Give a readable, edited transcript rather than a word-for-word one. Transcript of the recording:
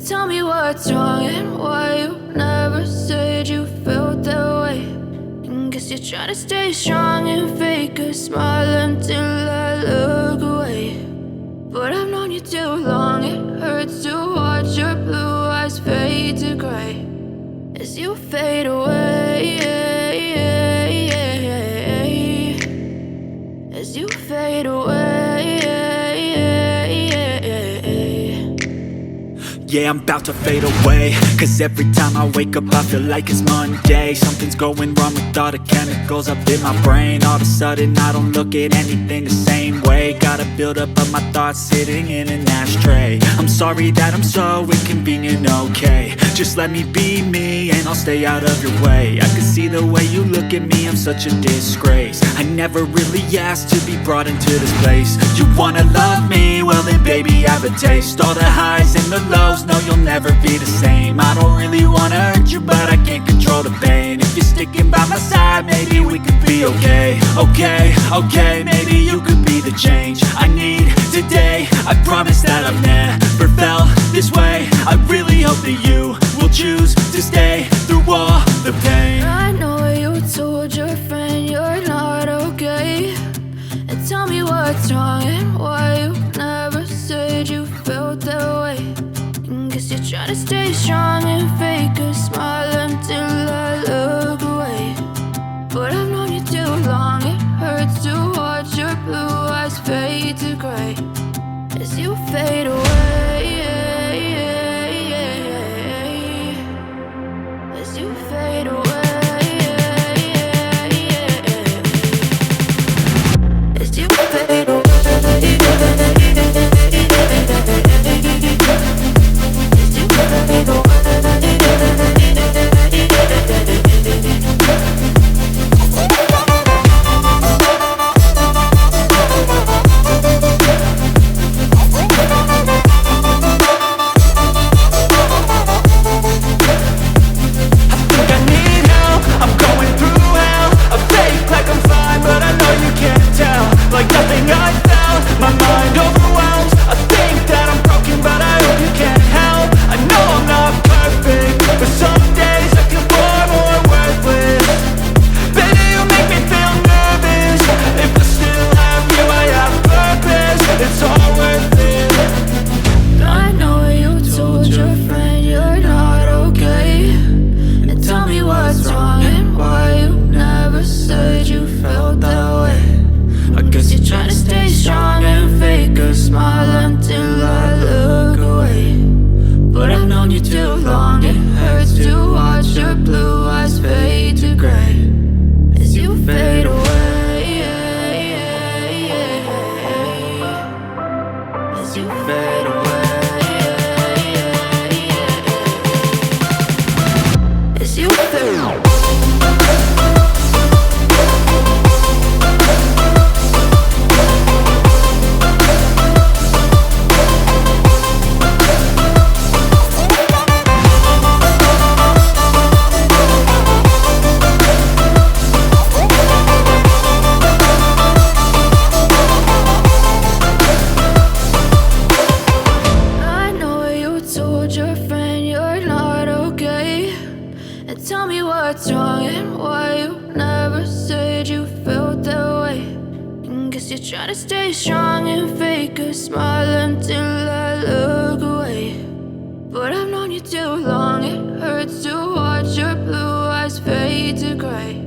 Tell me what's wrong and why you never said you felt that way. And guess you're trying to stay strong and fake a smile until I look away. But I've known you too long, it hurts to watch your blue eyes fade to gray as you fade away, as you fade away. Yeah, I'm about to fade away, cause every time I wake up I feel like it's Monday. Something's going wrong with all the chemicals up in my brain. All of a sudden I don't look at anything the same way. Got a buildup of my thoughts sitting in an ashtray. I'm sorry that I'm so inconvenient, okay. Just let me be me and I'll stay out of your way. I can see the way you look at me, I'm such a disgrace. I never really asked to be brought into this place. You wanna love me? Well then baby have a taste. All the highs and the lows, no, you'll never be the same. I don't really wanna hurt you, but I can't control the pain. If you're sticking by my side, maybe we could be okay. Okay, maybe you could be the change I need today. I promise that I've never felt this way. I really hope that you will choose to stay through all the pain. I know you told your friend you're not okay, and tell me what's wrong and why you never said you felt that way. Guess you're trying to stay strong and fake a smile until I look away. But I've known you too long, it hurts to watch your blue eyes fade to gray as you fade away, as you fade away, as you fade away. Tell me what's wrong and why you never said you felt that way. And guess you're trying to stay strong and fake a smile until I look away. But I've known you too long, it hurts to watch your blue eyes fade to gray